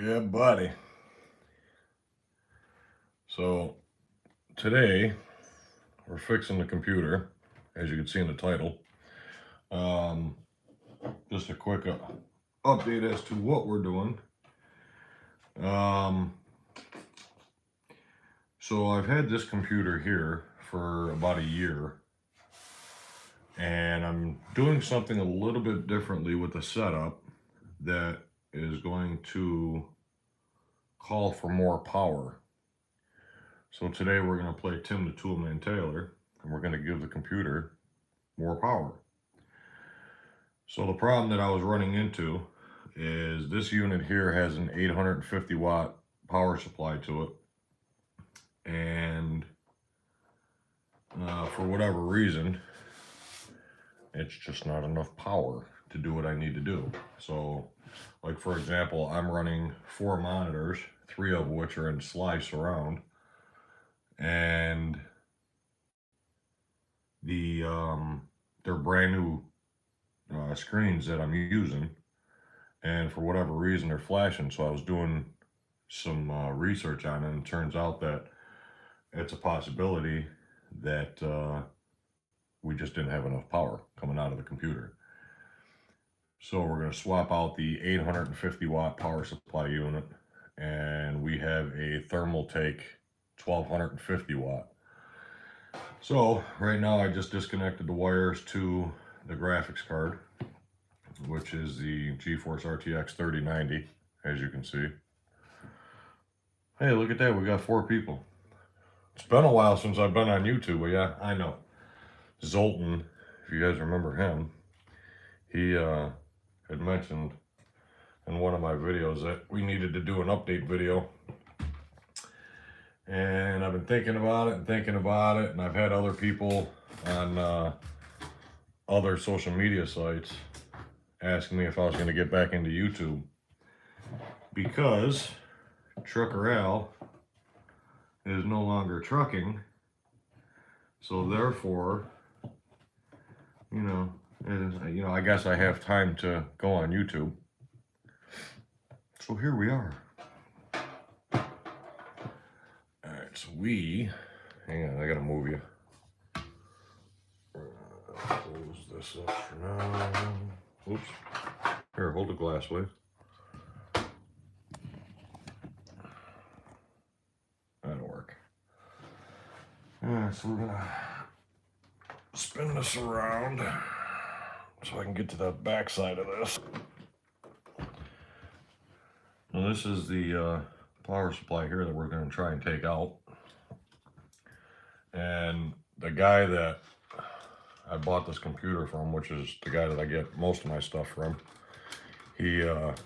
Yeah, buddy. So today we're fixing the computer, as you can see in the title. Just a quick update as to what we're doing. So I've had this computer here for about a year, and I'm doing something a little bit differently with the setup that is going to call for more power. So today we're going to play Tim the Toolman Taylor, and we're going to give the computer more power. So the problem that I was running into is this unit here has an 850 watt power supply to it, and for whatever reason it's just not enough power to do what I need to do. So like, for example, I'm running 4 monitors, 3 of which are in slide surround, and they're brand new screens that I'm using, and for whatever reason they're flashing. So I was doing some research on it, and it turns out that it's a possibility that we just didn't have enough power coming out of the computer. So we're going to swap out the 850 watt power supply unit, and we have a Thermaltake 1250 watt. So right now I just disconnected the wires to the graphics card, which is the GeForce RTX 3090, as you can see. Hey, look at that, we got 4 people. It's been a while since I've been on YouTube. Well, yeah, I know. Zoltan, if you guys remember him, he had mentioned in one of my videos that we needed to do an update video. And I've been thinking about it, and I've had other people on other social media sites asking me if I was going to get back into YouTube, because Trucker Al is no longer trucking. So therefore, I guess I have time to go on YouTube. So here we are. So hang on, I gotta move you. Close this up for now. Oops. Here, hold the glass, please. That'll work. Alright, so we're gonna spin this around so I can get to the back side of this. Now this is the power supply here that we're going to try and take out. And the guy that I bought this computer from, which is the guy that I get most of my stuff from, he owns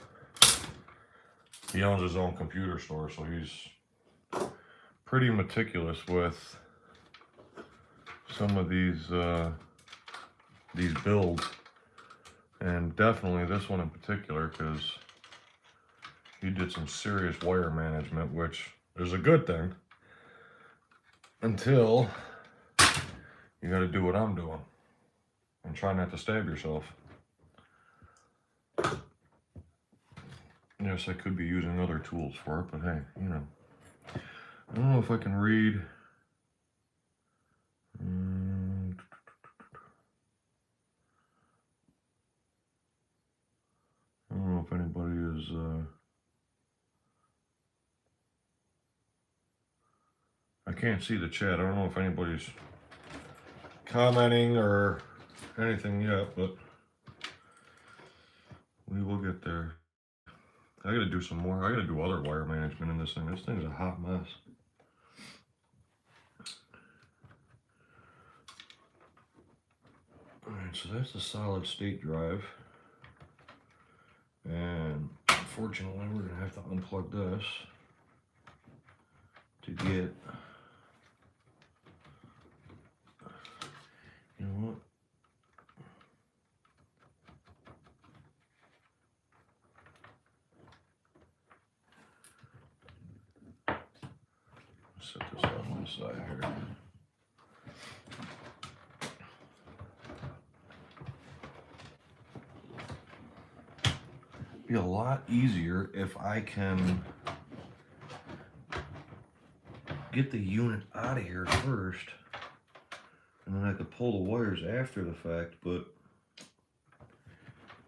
his own computer store, so he's pretty meticulous with some of these builds, and definitely this one in particular, because he did some serious wire management, which is a good thing until you got to do what I'm doing and try not to stab yourself. Yes, I could be using other tools for it, but hey, I don't know if I can read. I don't know if anybody is I can't see the chat. I don't know if anybody's commenting or anything yet, but we will get there. I gotta do some more. I gotta do other wire management in this thing. This thing's a hot mess. Alright, so that's the solid state drive. And unfortunately, we're gonna have to unplug this to get, you know what? Set this on the side here. be a lot easier if I can get the unit out of here first, and then I could pull the wires after the fact, but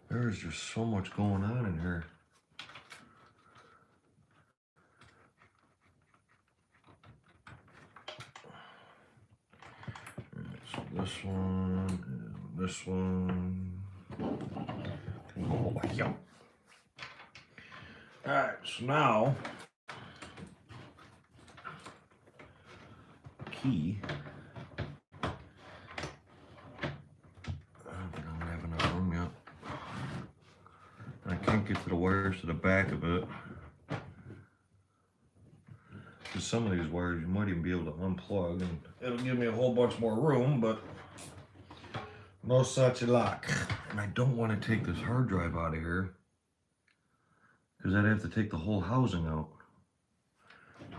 there's just so much going on in here. So this one and this one. Oh, yeah. All right, so now key. I don't think I'm gonna have enough room yet. I can't get to the wires to the back of it. Because some of these wires you might even be able to unplug, and it'll give me a whole bunch more room, but no such luck. And I don't want to take this hard drive out of here, because I'd have to take the whole housing out.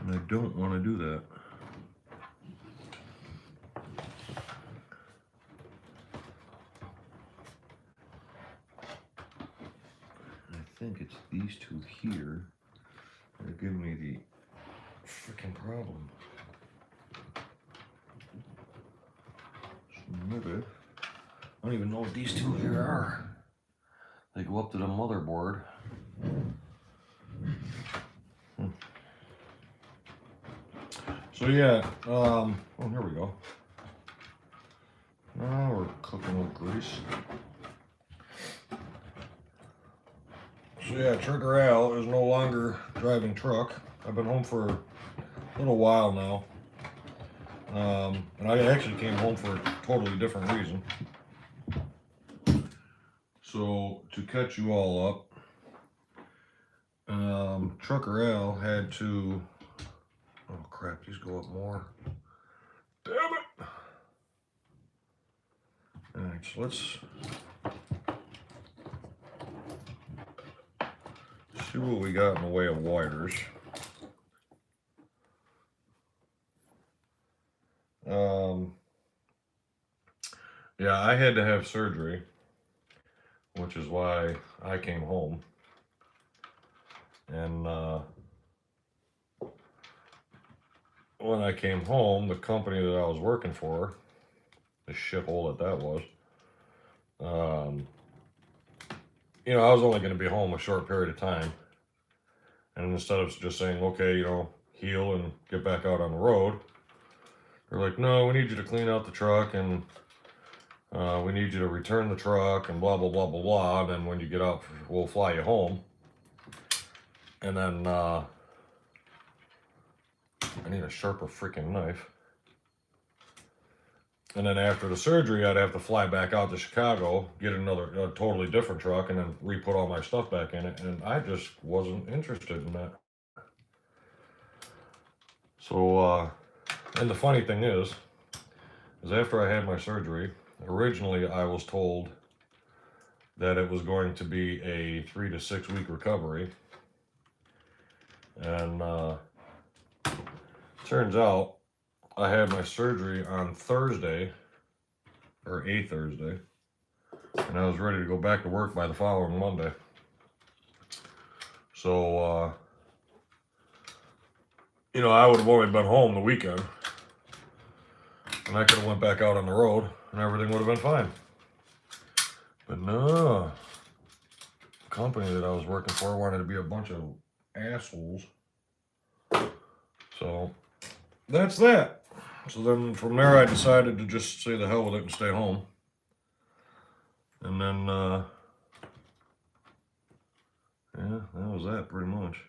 And I don't want to do that. I think it's these two here that are giving me the freaking problem. So maybe, I don't even know what these two here are. They go up to the motherboard. So yeah, oh, here we go. Now we're cooking with grease. So yeah, Trucker Al is no longer driving truck. I've been home for a little while now. And I actually came home for a totally different reason. So to catch you all up, Trucker Al had to, oh crap, these go up more. Damn it! Alright, so let's see what we got in the way of wires. Yeah, I had to have surgery, which is why I came home. And when I came home, the company that I was working for, the shithole that was, you know, I was only going to be home a short period of time. And instead of just saying, okay, you know, heal and get back out on the road, they're like, no, we need you to clean out the truck, and we need you to return the truck, and blah, blah, blah, blah, blah. And then when you get out, we'll fly you home. And then I need a sharper freaking knife. And then after the surgery, I'd have to fly back out to Chicago, get another totally different truck, and then re-put all my stuff back in it. And I just wasn't interested in that. So, and the funny thing is after I had my surgery, originally I was told that it was going to be a 3 to 6 week recovery. And turns out I had my surgery on Thursday, or a Thursday, and I was ready to go back to work by the following Monday. So, you know, I would have only been home the weekend, and I could have went back out on the road, and everything would have been fine. But no, the company that I was working for wanted to be a bunch of assholes. So that's that. So then from there I decided to just say the hell with it and stay home. And then yeah, that was that pretty much.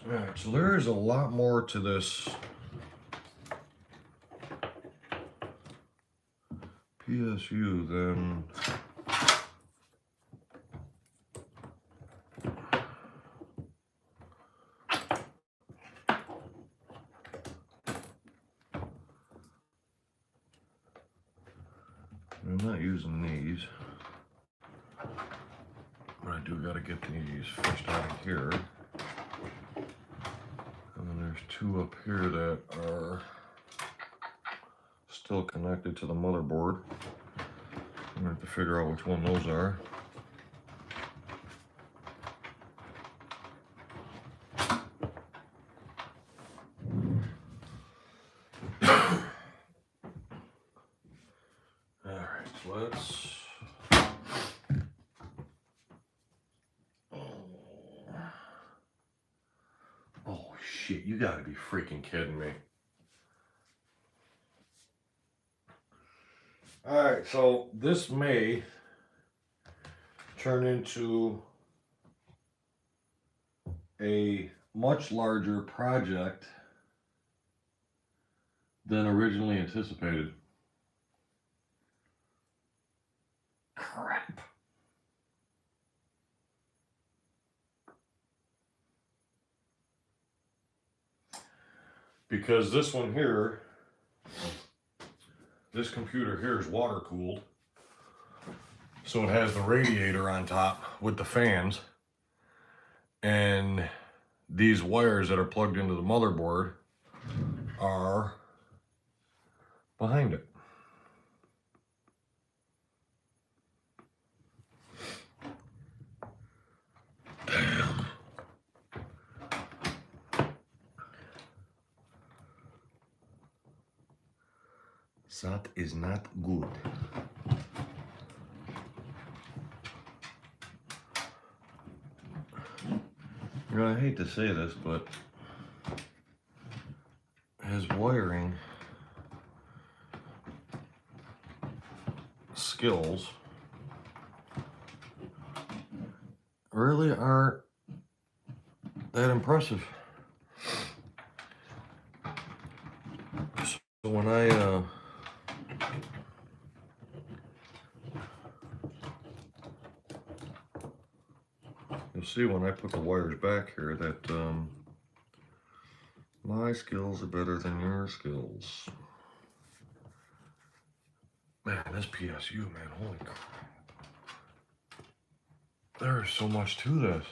Alright, so there is a lot more to this PSU than I'm not using these, but I do got to get these fished out of here. And then there's two up here that are still connected to the motherboard. I'm gonna have to figure out which one those are. Alright, so let's... Oh shit, you gotta be freaking kidding me. Alright, so this may turn into a much larger project than originally anticipated. Crap. Because this one here, this computer here is water cooled. So it has the radiator on top with the fans. And these wires that are plugged into the motherboard are behind it. Damn. That is not good. You know, I hate to say this, but his wiring skills really aren't that impressive. So when you'll see when I put the wires back here that my skills are better than your skills. Man, this PSU, man, holy crap. There is so much to this.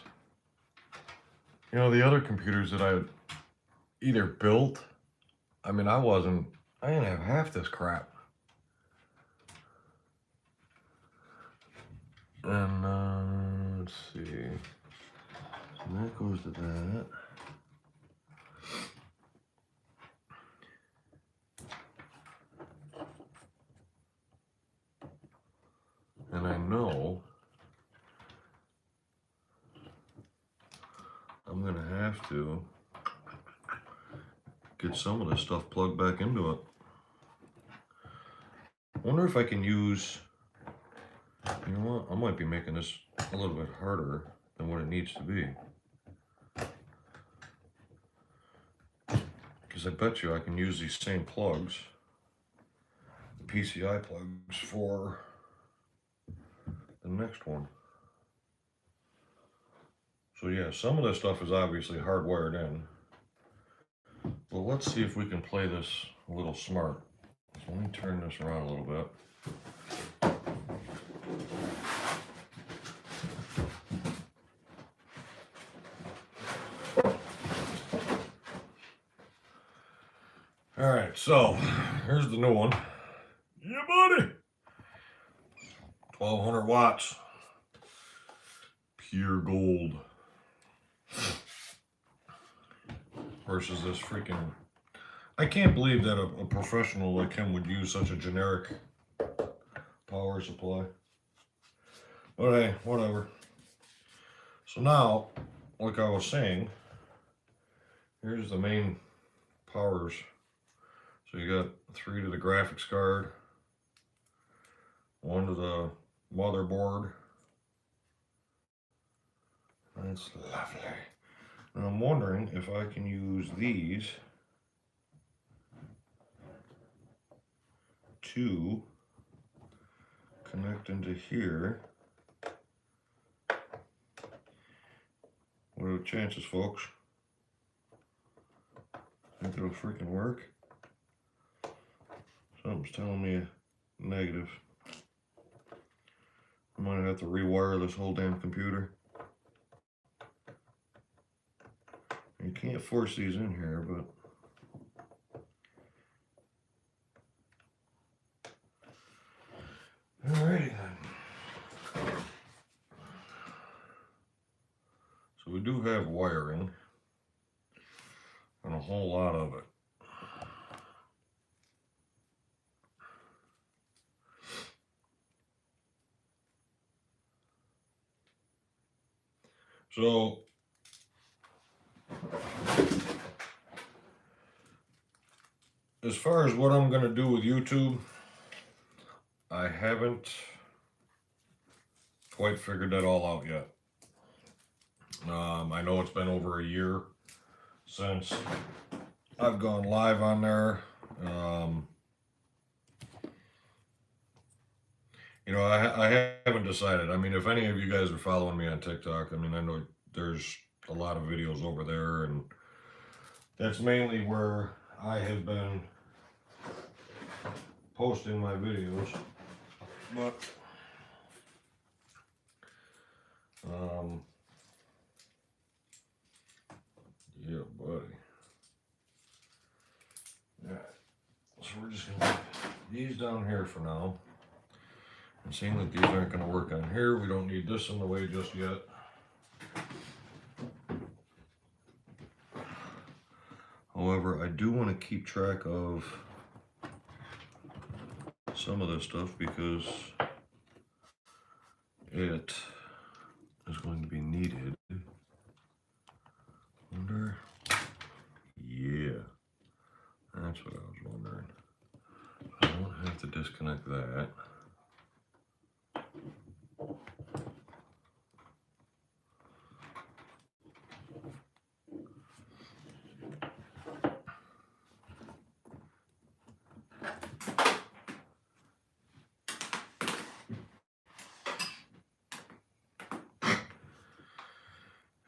You know, the other computers that I either built, I mean, I didn't have half this crap. And let's see. So that goes to that. And I know I'm gonna have to get some of this stuff plugged back into it. I wonder if I can use, you know what, I might be making this a little bit harder than what it needs to be. Because I bet you I can use these same plugs, the PCI plugs, for the next one. So yeah, some of this stuff is obviously hardwired in. But let's see if we can play this a little smart. So let me turn this around a little bit. All right, so here's the new one. Yeah, buddy. 1200 watts. Pure gold. Versus this freaking... I can't believe that a professional like him would use such a generic power supply. But hey, whatever. So now, like I was saying, here's the main powers. So you got 3 to the graphics card, 1 to the motherboard. That's lovely. And I'm wondering if I can use these to connect into here. What are the chances, folks? Think it'll freaking work? Something's telling me negative. I might have to rewire this whole damn computer. You can't force these in here, but alrighty then. do have wiring, and a whole lot of it. So as far as what I'm going to do with YouTube, I haven't quite figured that all out yet. I know it's been over a year since I've gone live on there. You know, I haven't decided. I mean, if any of you guys are following me on TikTok, I mean, I know there's a lot of videos over there, and that's mainly where I have been posting my videos. But yeah, buddy. Yeah. So we're just gonna put these down here for now. And seeing that these aren't gonna work on here, we don't need this in the way just yet. However, I do want to keep track of some of this stuff because it is going to be needed. Wonder. Yeah, that's what I was wondering. I don't have to disconnect that.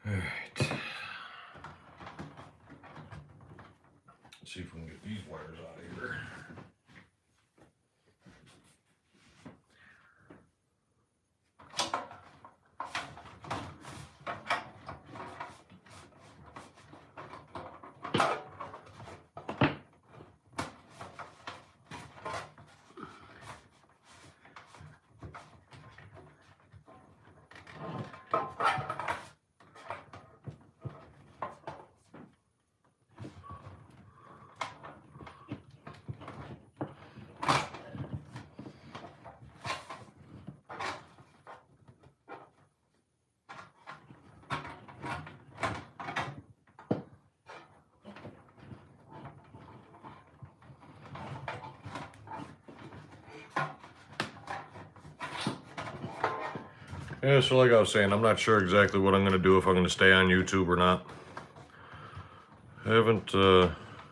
All right. Let's see if we can get these wires out of here. Yeah, so like I was saying, I'm not sure exactly what I'm going to do, if I'm going to stay on YouTube or not. I haven't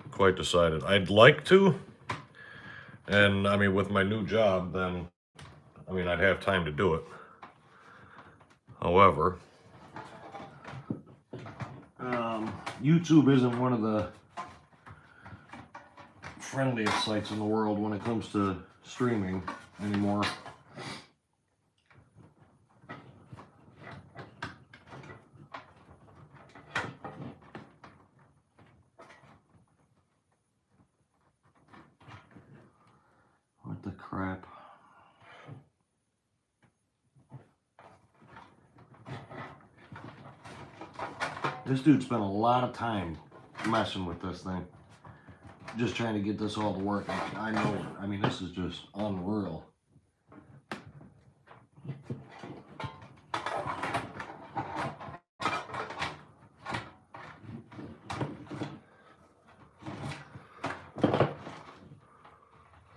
quite decided. I'd like to, and I mean, with my new job, then, I mean, I'd have time to do it. However, YouTube isn't one of the friendliest sites in the world when it comes to streaming anymore. What the crap? This dude spent a lot of time messing with this thing. Just trying to get this all to work. I know it. I mean, this is just unreal.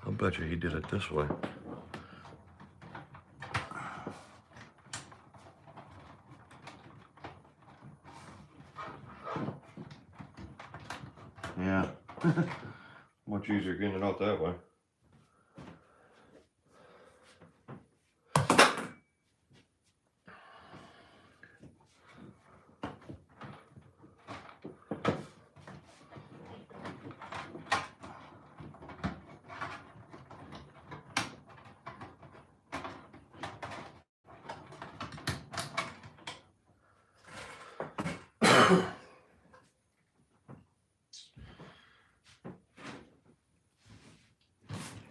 I'll bet you he did it this way. Yeah. Much easier getting it out that way.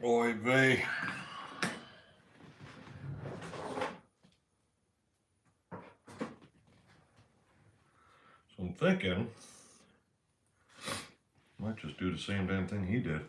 Oy vey. thinking I might just do the same damn thing he did.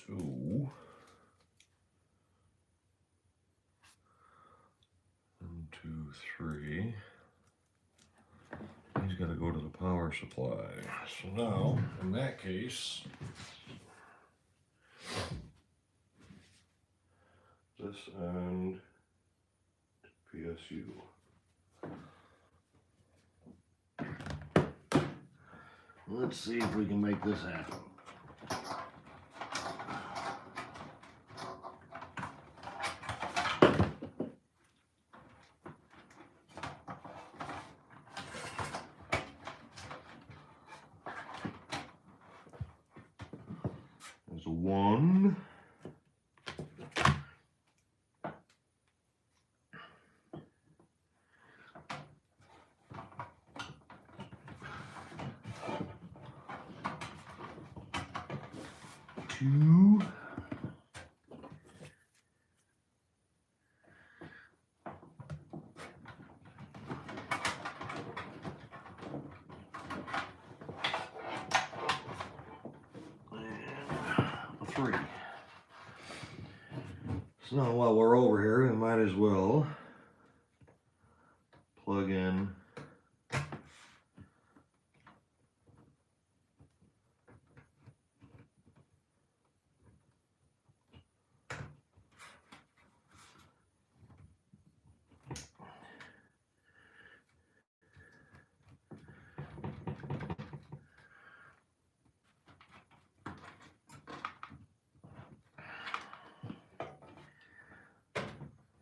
So, 1, 2, 3. He's got to go to the power supply. So now, in that case, this end PSU. Let's see if we can make this happen. There's 1. Two. And 3. So now while we're over here, we might as well plug in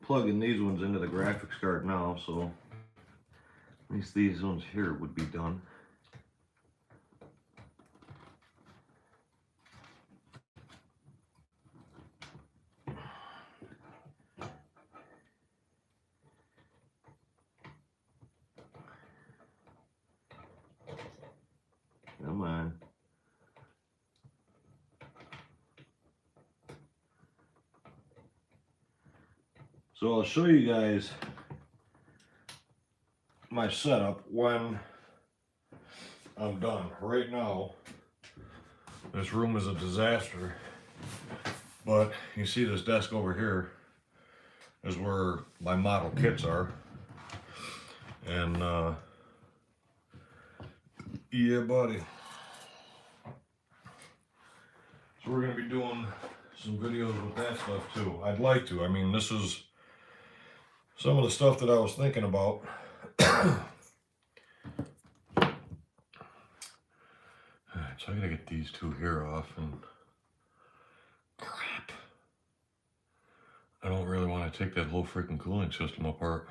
plugging these ones into the graphics card now, so at least these ones here would be done. Come on. So I'll show you guys my setup when I'm done. Right now, this room is a disaster, but you see this desk over here is where my model kits are. And yeah, buddy. So we're gonna be doing some videos with that stuff too. I'd like to. I mean, this is some of the stuff that I was thinking about. Alright, so I gotta get these two here off, and crap. I don't really want to take that whole freaking cooling system apart.